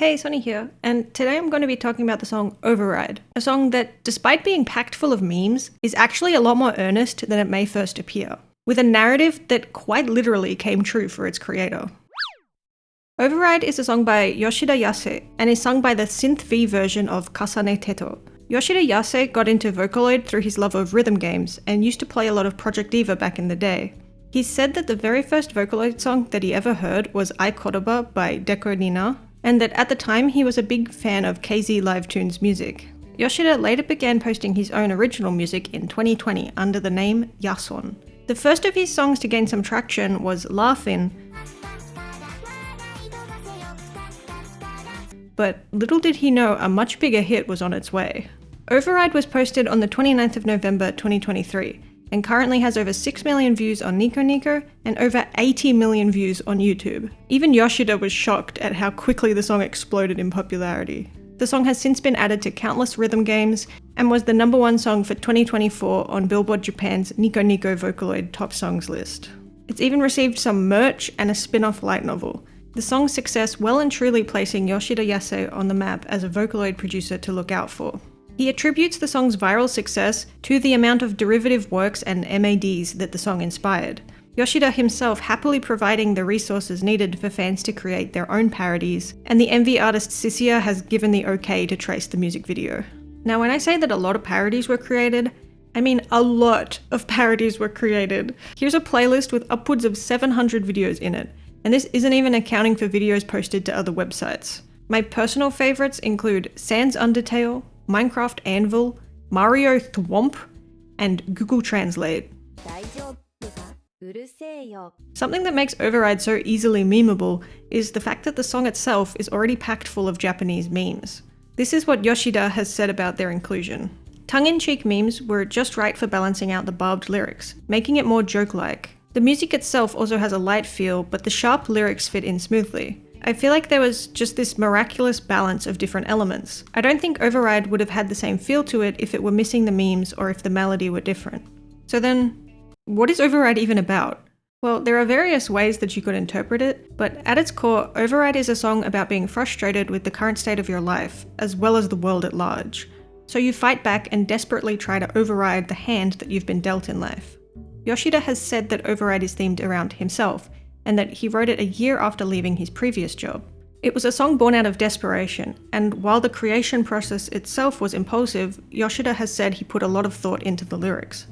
Hey, Sonny here, and today I'm going to be talking about the song Override, a song that, despite being packed full of memes, is actually a lot more earnest than it may first appear, with a narrative that quite literally came true for its creator. Override is a song by Yoshida Yasei, and is sung by the synth V version of Kasane Teto. Yoshida Yasei got into Vocaloid through his love of rhythm games, and used to play a lot of Project Diva back in the day. He said that the very first Vocaloid song that he ever heard was Ai Kodoba by Deko Nina, and that at the time he was a big fan of KZ Livetune's music. Yoshida later began posting his own original music in 2020 under the name Yason. The first of his songs to gain some traction was Laughin', but little did he know a much bigger hit was on its way. Override was posted on the 29th of November 2023, and currently has over 6 million views on Nico Nico and over 80 million views on YouTube. Even Yoshida was shocked at how quickly the song exploded in popularity. The song has since been added to countless rhythm games and was the #1 song for 2024 on Billboard Japan's Nico Nico Vocaloid Top Songs list. It's even received some merch and a spin-off light novel. The song's success well and truly placing Yoshida Yasei on the map as a Vocaloid producer to look out for. He attributes the song's viral success to the amount of derivative works and MADs that the song inspired, Yoshida himself happily providing the resources needed for fans to create their own parodies, and the MV artist Sisia has given the okay to trace the music video. Now, when I say that a lot of parodies were created, I mean a lot of parodies were created. Here's a playlist with upwards of 700 videos in it, and this isn't even accounting for videos posted to other websites. My personal favorites include Sans Undertale, Minecraft Anvil, Mario Thwomp, and Google Translate. Something that makes Override so easily memeable is the fact that the song itself is already packed full of Japanese memes. This is what Yoshida has said about their inclusion. Tongue-in-cheek memes were just right for balancing out the barbed lyrics, making it more joke-like. The music itself also has a light feel, but the sharp lyrics fit in smoothly. I feel like there was just this miraculous balance of different elements. I don't think Override would have had the same feel to it if it were missing the memes or if the melody were different. So then, what is Override even about? Well, there are various ways that you could interpret it, but at its core, Override is a song about being frustrated with the current state of your life, as well as the world at large. So you fight back and desperately try to override the hand that you've been dealt in life. Yoshida has said that Override is themed around himself, and that he wrote it a year after leaving his previous job. It was a song born out of desperation, and while the creation process itself was impulsive, Yoshida has said he put a lot of thought into the lyrics.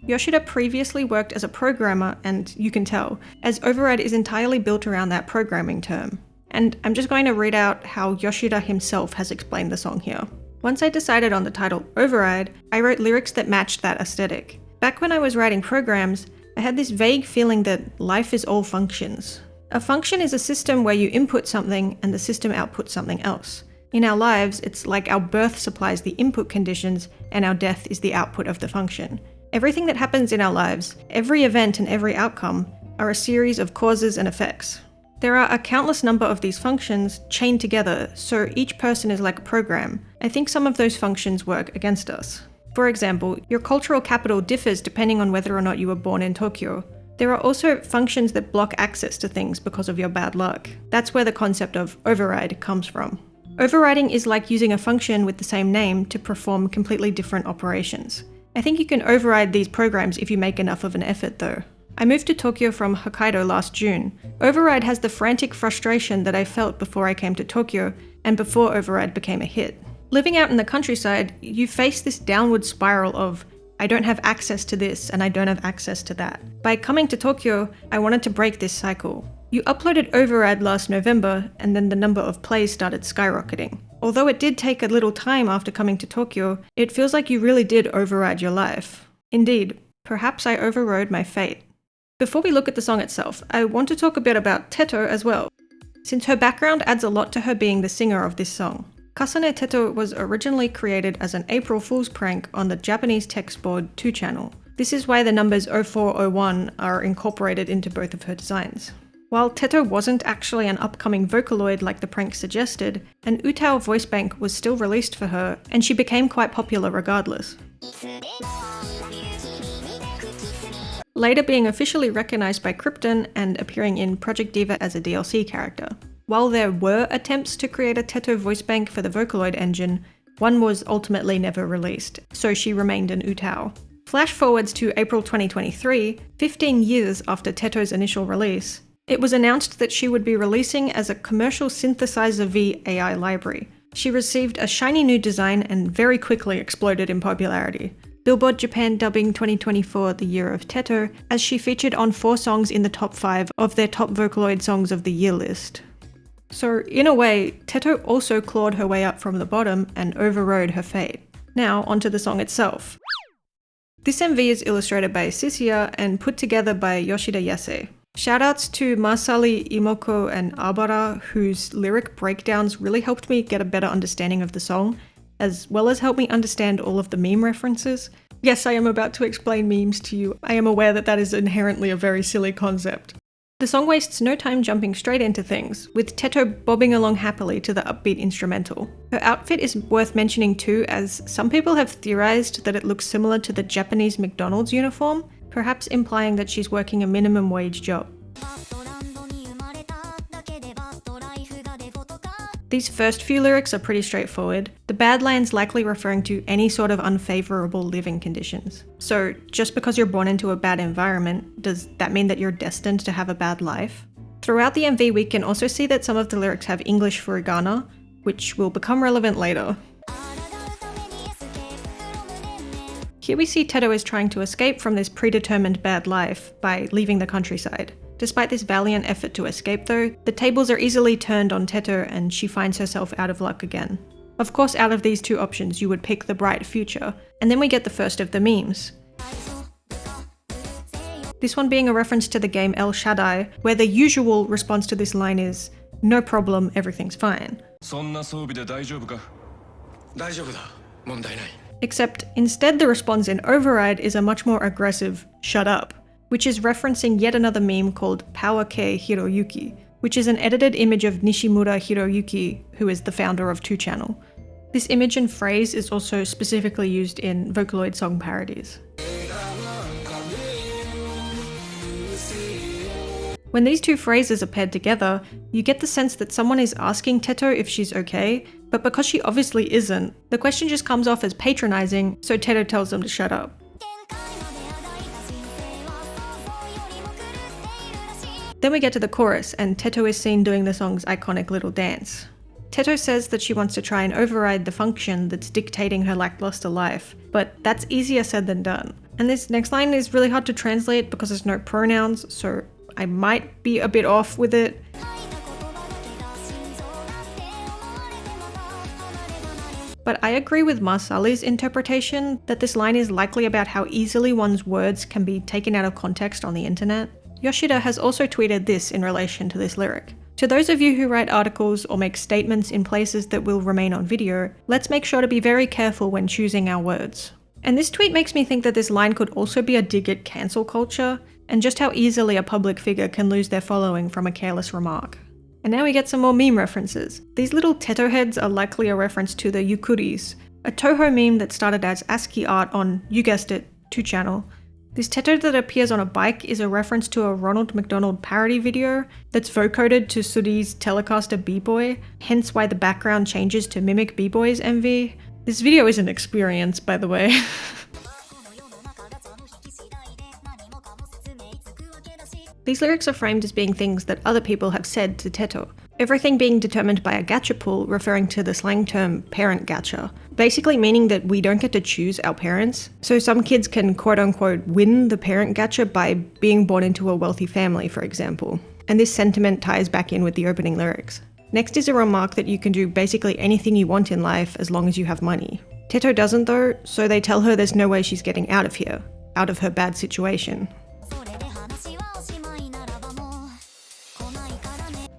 Yoshida previously worked as a programmer, and you can tell, as Override is entirely built around that programming term. And I'm just going to read out how Yoshida himself has explained the song here. Once I decided on the title Override, I wrote lyrics that matched that aesthetic. Back when I was writing programs, I had this vague feeling that life is all functions. A function is a system where you input something and the system outputs something else. In our lives, it's like our birth supplies the input conditions and our death is the output of the function. Everything that happens in our lives, every event and every outcome, are a series of causes and effects. There are a countless number of these functions chained together, so each person is like a program. I think some of those functions work against us. For example, your cultural capital differs depending on whether or not you were born in Tokyo. There are also functions that block access to things because of your bad luck. That's where the concept of override comes from. Overriding is like using a function with the same name to perform completely different operations. I think you can override these programs if you make enough of an effort though. I moved to Tokyo from Hokkaido last June. Override has the frantic frustration that I felt before I came to Tokyo and before Override became a hit. Living out in the countryside, you face this downward spiral of, I don't have access to this and I don't have access to that. By coming to Tokyo, I wanted to break this cycle. You uploaded Override last November, and then the number of plays started skyrocketing. Although it did take a little time after coming to Tokyo, it feels like you really did override your life. Indeed, perhaps I overrode my fate. Before we look at the song itself, I want to talk a bit about Teto as well, since her background adds a lot to her being the singer of this song. Kasane Teto was originally created as an April Fool's prank on the Japanese text board 2 channel. This is why the numbers 0401 are incorporated into both of her designs. While Teto wasn't actually an upcoming Vocaloid like the prank suggested, an Utao voice bank was still released for her, and she became quite popular regardless. Later being officially recognized by Krypton and appearing in Project Diva as a DLC character. while there were attempts to create a teto voice bank for the Vocaloid engine, one was ultimately never released, so she remained an utao. Flash forwards to April 2023, 15 years after Teto's initial release, it was announced that she would be releasing as a commercial synthesizer V AI library. She received a shiny new design and very quickly exploded in popularity. Billboard Japan dubbing 2024 the year of Teto, as she featured on 4 songs in the top 5 of their top Vocaloid songs of the year list. So in a way, Teto also clawed her way up from the bottom and overrode her fate. Now onto the song itself. This MV is illustrated by Sisia and put together by Yoshida Yasei. Shoutouts to Masali, Imoko and Abara, whose lyric breakdowns really helped me get a better understanding of the song, as well as help me understand all of the meme references. Yes, I am about to explain memes to you. I am aware that that is inherently a very silly concept. The song wastes no time jumping straight into things, with Teto bobbing along happily to the upbeat instrumental. Her outfit is worth mentioning too, as some people have theorized that it looks similar to the Japanese McDonald's uniform, perhaps implying that she's working a minimum wage job. These first few lyrics are pretty straightforward, the Badlands likely referring to any sort of unfavourable living conditions. So just because you're born into a bad environment, does that mean that you're destined to have a bad life? Throughout the MV we can also see that some of the lyrics have English furigana, which will become relevant later. Here we see Teto is trying to escape from this predetermined bad life by leaving the countryside. Despite this valiant effort to escape though, the tables are easily turned on Teto and she finds herself out of luck again. Of course, out of these 2 options you would pick the bright future, and then we get the first of the memes. This one being a reference to the game El Shaddai, where the usual response to this line is, "No problem, everything's fine." Except instead the response in Override is a much more aggressive "shut up," which is referencing yet another meme called Power K Hiroyuki, which is an edited image of Nishimura Hiroyuki, who is the founder of 2channel. This image and phrase is also specifically used in Vocaloid song parodies. When these 2 phrases are paired together, you get the sense that someone is asking Teto if she's okay, but because she obviously isn't, the question just comes off as patronizing, so Teto tells them to shut up. Then we get to the chorus, and Teto is seen doing the song's iconic little dance. Teto says that she wants to try and override the function that's dictating her lackluster life, but that's easier said than done. And this next line is really hard to translate because there's no pronouns, so I might be a bit off with it. But I agree with Masali's interpretation that this line is likely about how easily one's words can be taken out of context on the internet. Yoshida has also tweeted this in relation to this lyric. To those of you who write articles or make statements in places that will remain on video, let's make sure to be very careful when choosing our words. And this tweet makes me think that this line could also be a dig at cancel culture, and just how easily a public figure can lose their following from a careless remark. And now we get some more meme references. These little Teto heads are likely a reference to the Yukuris, a Toho meme that started as ASCII art on, you guessed it, 2channel. This Teto that appears on a bike is a reference to a Ronald McDonald parody video that's vocoded to Suri's Telecaster B-Boy, hence why the background changes to mimic B-Boy's MV. This video is an experience, by the way. These lyrics are framed as being things that other people have said to Teto, everything being determined by a gacha pool referring to the slang term parent gacha, basically meaning that we don't get to choose our parents. So some kids can quote-unquote win the parent gacha by being born into a wealthy family, for example. And this sentiment ties back in with the opening lyrics. Next is a remark that you can do basically anything you want in life as long as you have money. Teto doesn't though, so they tell her there's no way she's getting out of here, out of her bad situation.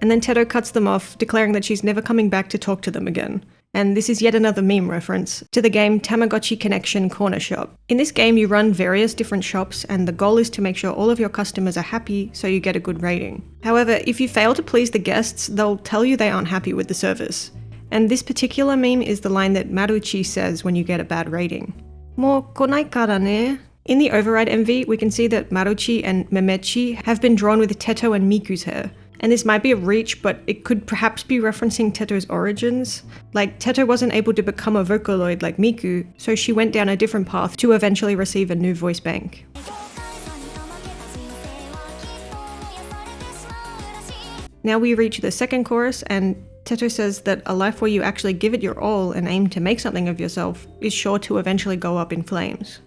And then Teto cuts them off, declaring that she's never coming back to talk to them again. And this is yet another meme reference to the game Tamagotchi Connection Corner Shop. In this game you run various different shops and the goal is to make sure all of your customers are happy so you get a good rating. However, if you fail to please the guests, they'll tell you they aren't happy with the service. And this particular meme is the line that Maruchi says when you get a bad rating. Mo konai kara ne. In the Override MV, we can see that Maruchi and Memechi have been drawn with Teto and Miku's hair. And this might be a reach, but it could perhaps be referencing Teto's origins. Like, Teto wasn't able to become a Vocaloid like Miku, so she went down a different path to eventually receive a new voice bank. Now we reach the second chorus, and Teto says that a life where you actually give it your all and aim to make something of yourself is sure to eventually go up in flames.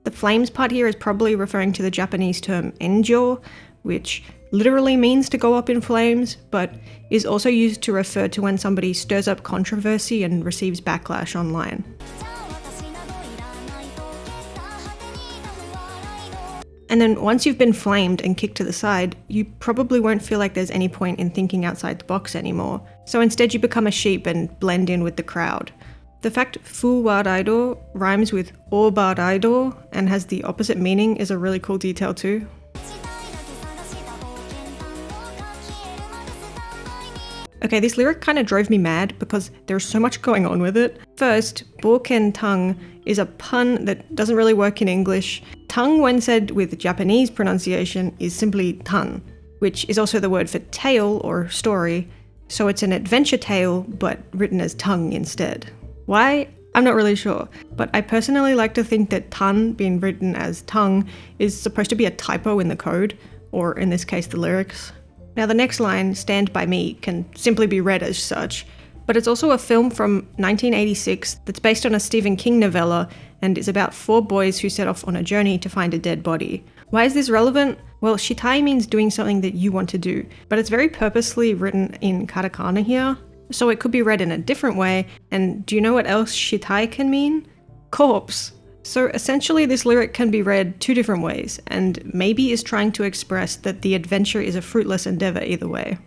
The flames part here is probably referring to the Japanese term enjo, which literally means to go up in flames, but is also used to refer to when somebody stirs up controversy and receives backlash online. And then once you've been flamed and kicked to the side, you probably won't feel like there's any point in thinking outside the box anymore. So instead you become a sheep and blend in with the crowd. The fact fu wa raido rhymes with o ba raido and has the opposite meaning is a really cool detail too. Okay, this lyric kind of drove me mad because there's so much going on with it. First, boken tang is a pun that doesn't really work in English. Tang, when said with Japanese pronunciation, is simply tan, which is also the word for tale or story, so it's an adventure tale but written as tongue instead. Why? I'm not really sure, but I personally like to think that tan being written as tongue is supposed to be a typo in the code, or in this case the lyrics. Now the next line, Stand By Me, can simply be read as such, but it's also a film from 1986 that's based on a Stephen King novella and is about 4 boys who set off on a journey to find a dead body. Why is this relevant? Well, shitai means doing something that you want to do, but it's very purposely written in katakana here, so it could be read in a different way, and do you know what else shitai can mean? Corpse. So essentially this lyric can be read 2 different ways, and maybe is trying to express that the adventure is a fruitless endeavor either way.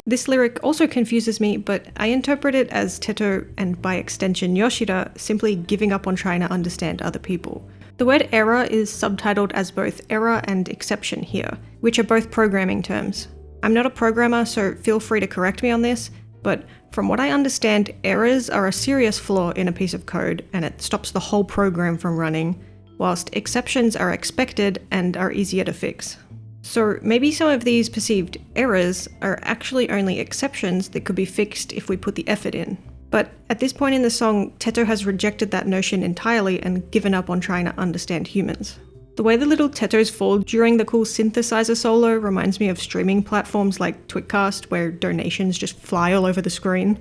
This lyric also confuses me, but I interpret it as Teto, and by extension Yoshida, simply giving up on trying to understand other people. The word error is subtitled as both error and exception here, which are both programming terms. I'm not a programmer, so feel free to correct me on this, but from what I understand, errors are a serious flaw in a piece of code and it stops the whole program from running, whilst exceptions are expected and are easier to fix. So maybe some of these perceived errors are actually only exceptions that could be fixed if we put the effort in. But at this point in the song, Teto has rejected that notion entirely and given up on trying to understand humans. The way the little tetos fall during the cool synthesizer solo reminds me of streaming platforms like Twitcast, where donations just fly all over the screen.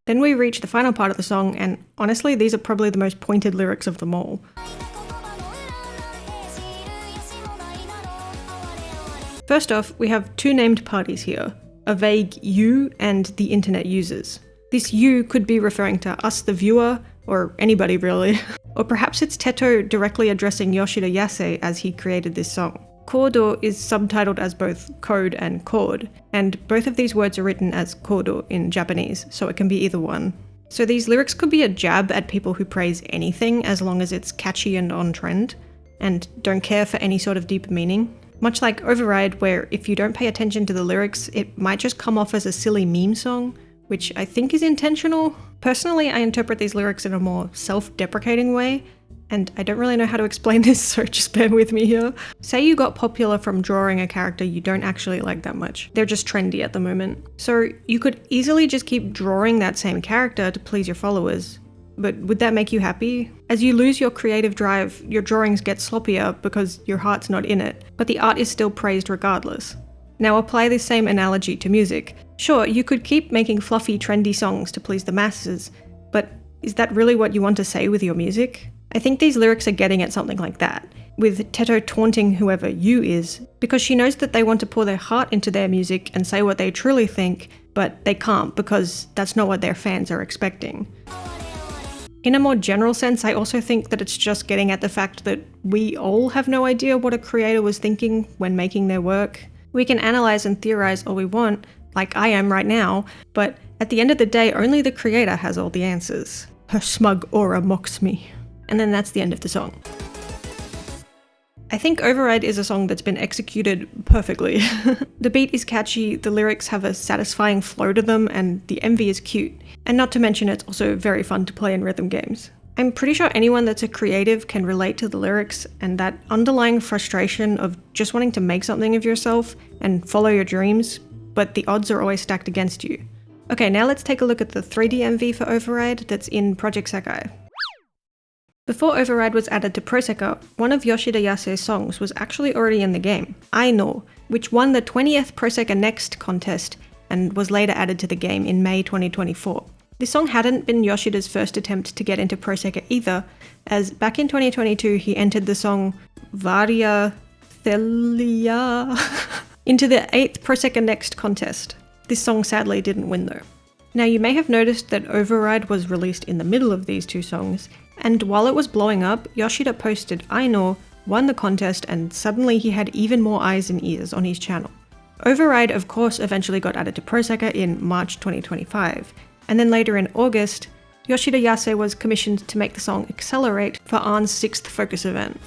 Then we reach the final part of the song, and honestly, these are probably the most pointed lyrics of them all. First off, we have 2 named parties here, a vague you and the internet users. This you could be referring to us, the viewer, or anybody really. Or perhaps it's Teto directly addressing Yoshida Yasei as he created this song. Kodo is subtitled as both code and chord, and both of these words are written as kodo in Japanese, so it can be either one. So these lyrics could be a jab at people who praise anything as long as it's catchy and on trend, and don't care for any sort of deeper meaning. Much like Override, where if you don't pay attention to the lyrics, it might just come off as a silly meme song, which I think is intentional. Personally, I interpret these lyrics in a more self-deprecating way, and I don't really know how to explain this, so just bear with me here. Say you got popular from drawing a character you don't actually like that much. They're just trendy at the moment. So you could easily just keep drawing that same character to please your followers, but would that make you happy? As you lose your creative drive, your drawings get sloppier because your heart's not in it, but the art is still praised regardless. Now apply this same analogy to music. Sure, you could keep making fluffy, trendy songs to please the masses, but is that really what you want to say with your music? I think these lyrics are getting at something like that, with Teto taunting whoever you is, because she knows that they want to pour their heart into their music and say what they truly think, but they can't because that's not what their fans are expecting. In a more general sense, I also think that it's just getting at the fact that we all have no idea what a creator was thinking when making their work. We can analyze and theorize all we want, like I am right now, but at the end of the day, only the creator has all the answers. Her smug aura mocks me. And then that's the end of the song. I think Override is a song that's been executed perfectly. The beat is catchy, the lyrics have a satisfying flow to them, and the MV is cute. And not to mention it's also very fun to play in rhythm games. I'm pretty sure anyone that's a creative can relate to the lyrics and that underlying frustration of just wanting to make something of yourself and follow your dreams, but the odds are always stacked against you. Okay, now let's take a look at the 3D MV for Override that's in Project Sekai. Before Override was added to Proseka, one of Yoshida Yasei's songs was actually already in the game, I Know, which won the 20th Proseka Next contest and was later added to the game in May 2024. This song hadn't been Yoshida's first attempt to get into Proseka either, as back in 2022 he entered the song Varia Thelia into the 8th Proseka Next contest. This song sadly didn't win though. Now you may have noticed that Override was released in the middle of these two songs, and while it was blowing up, Yoshida posted I Know, won the contest, and suddenly he had even more eyes and ears on his channel. Override of course eventually got added to Proseka in March 2025, and then later in August, Yoshida Yasei was commissioned to make the song Accelerate for Arn's 6th Focus event,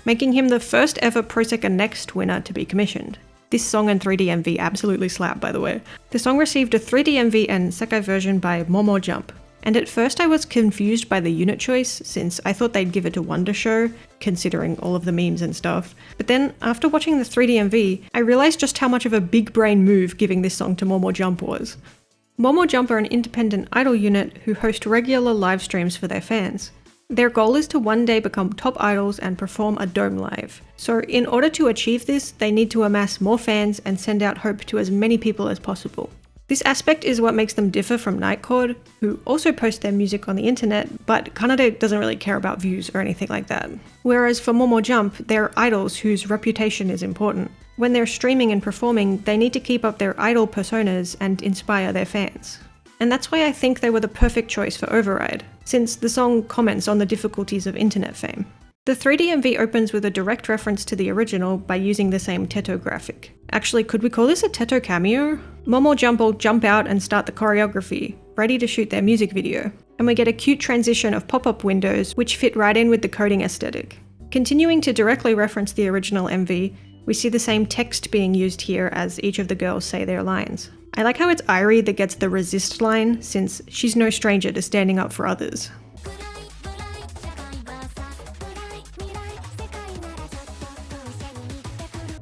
making him the first ever Proseka Next winner to be commissioned. This song and 3D MV absolutely slap, by the way. The song received a 3D MV and Sekai version by Momo Jump, and at first I was confused by the unit choice since I thought they'd give it to Wonder Show, considering all of the memes and stuff. But then, after watching the 3D MV, I realised just how much of a big brain move giving this song to Momo Jump was. Momo Jump are an independent idol unit who host regular live streams for their fans. Their goal is to one day become top idols and perform a dome live. So in order to achieve this, they need to amass more fans and send out hope to as many people as possible. This aspect is what makes them differ from Nightcord, who also post their music on the internet, but Kanade doesn't really care about views or anything like that. Whereas for Momo Jump, they're idols whose reputation is important. When they're streaming and performing, they need to keep up their idol personas and inspire their fans. And that's why I think they were the perfect choice for Override, since the song comments on the difficulties of internet fame. The 3D MV opens with a direct reference to the original by using the same teto graphic. Actually, could we call this a teto cameo? Momo Jump will jump out and start the choreography, ready to shoot their music video. And we get a cute transition of pop-up windows which fit right in with the coding aesthetic. Continuing to directly reference the original MV, we see the same text being used here as each of the girls say their lines. I like how it's Irie that gets the resist line, since she's no stranger to standing up for others.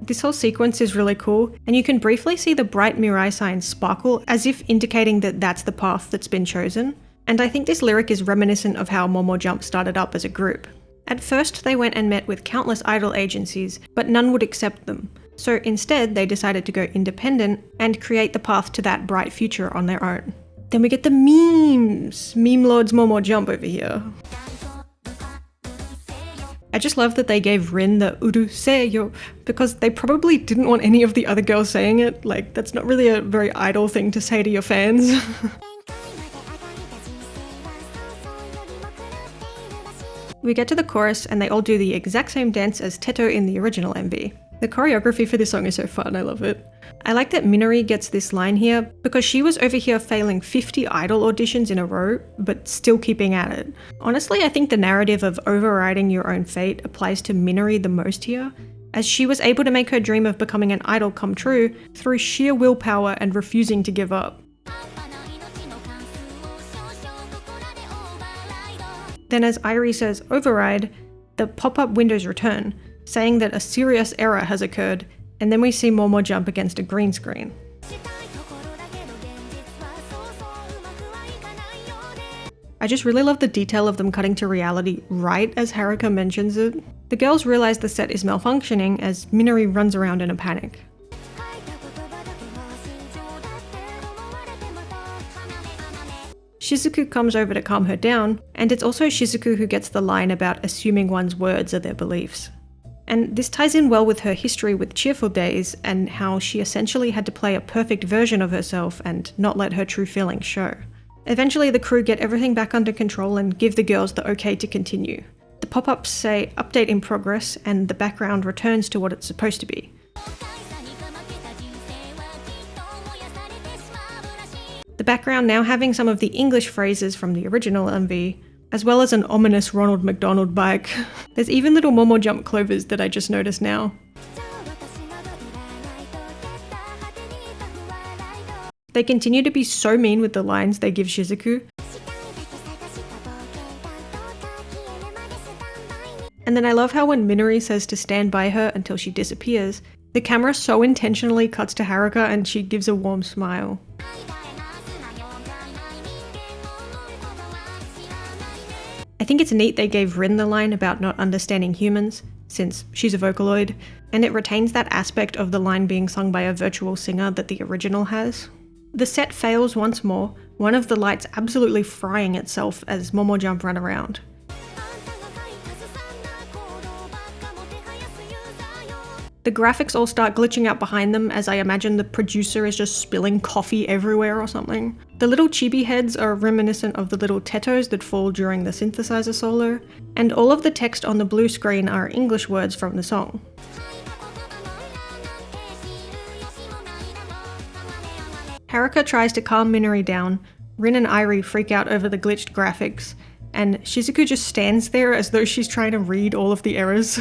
This whole sequence is really cool, and you can briefly see the bright Mirai sign sparkle as if indicating that that's the path that's been chosen. And I think this lyric is reminiscent of how Momo Jump started up as a group. At first, they went and met with countless idol agencies, but none would accept them. So instead, they decided to go independent and create the path to that bright future on their own. Then we get the memes! Meme Lord's Momo Jump over here. I just love that they gave Rin the uruseyo because they probably didn't want any of the other girls saying it. Like, that's not really a very idol thing to say to your fans. We get to the chorus and they all do the exact same dance as Teto in the original MV. The choreography for this song is so fun, I love it. I like that Minori gets this line here because she was over here failing 50 idol auditions in a row, but still keeping at it. Honestly, I think the narrative of overriding your own fate applies to Minori the most here, as she was able to make her dream of becoming an idol come true through sheer willpower and refusing to give up. Then as Irie says override, the pop-up windows return, saying that a serious error has occurred, and then we see Momo jump against a green screen. I just really love the detail of them cutting to reality right as Haruka mentions it. The girls realize the set is malfunctioning as Minori runs around in a panic. Shizuku comes over to calm her down, and it's also Shizuku who gets the line about assuming one's words are their beliefs. And this ties in well with her history with Cheerful Days and how she essentially had to play a perfect version of herself and not let her true feelings show. Eventually the crew get everything back under control and give the girls the okay to continue. The pop-ups say update in progress and the background returns to what it's supposed to be. The background now having some of the English phrases from the original MV, as well as an ominous Ronald McDonald bike. There's even little Momo jump clovers that I just noticed now. They continue to be so mean with the lines they give Shizuku. And then I love how when Minori says to stand by her until she disappears, the camera so intentionally cuts to Haruka and she gives a warm smile. I think it's neat they gave Rin the line about not understanding humans, since she's a Vocaloid, and it retains that aspect of the line being sung by a virtual singer that the original has. The set fails once more, one of the lights absolutely frying itself as Momo Jump run around. The graphics all start glitching out behind them as I imagine the producer is just spilling coffee everywhere or something. The little chibi heads are reminiscent of the little tetos that fall during the synthesizer solo, and all of the text on the blue screen are English words from the song. Haruka tries to calm Minori down, Rin and Irie freak out over the glitched graphics, and Shizuku just stands there as though she's trying to read all of the errors.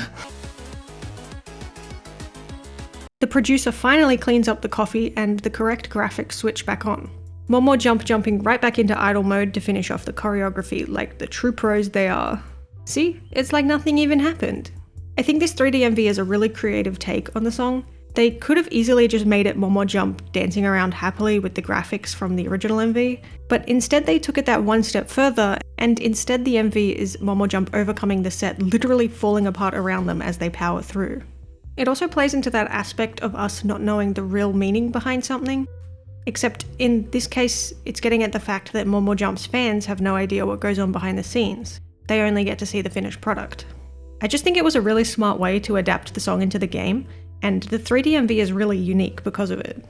The producer finally cleans up the coffee and the correct graphics switch back on. Momo jumping right back into idle mode to finish off the choreography like the true pros they are. See? It's like nothing even happened. I think this 3D MV is a really creative take on the song. They could have easily just made it Momo Jump dancing around happily with the graphics from the original MV, but instead they took it that one step further, and instead the MV is Momo Jump overcoming the set literally falling apart around them as they power through. It also plays into that aspect of us not knowing the real meaning behind something, except in this case it's getting at the fact that Momo Jump's fans have no idea what goes on behind the scenes. They only get to see the finished product. I just think it was a really smart way to adapt the song into the game, and the 3D MV is really unique because of it.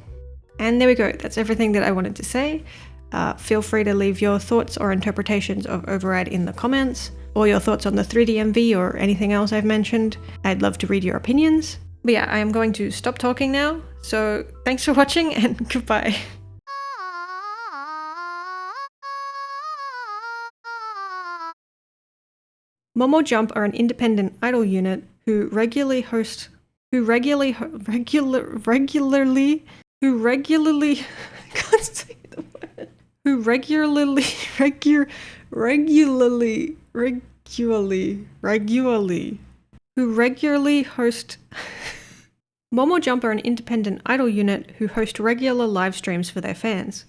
And there we go, that's everything that I wanted to say. Feel free to leave your thoughts or interpretations of Override in the comments, or your thoughts on the 3D MV or anything else I've mentioned. I'd love to read your opinions. But yeah, I am going to stop talking now, so thanks for watching and goodbye. Momo Jump are an independent idol unit who regularly can't say the word. Who regularly host Momo Jump are an independent idol unit who host regular live streams for their fans.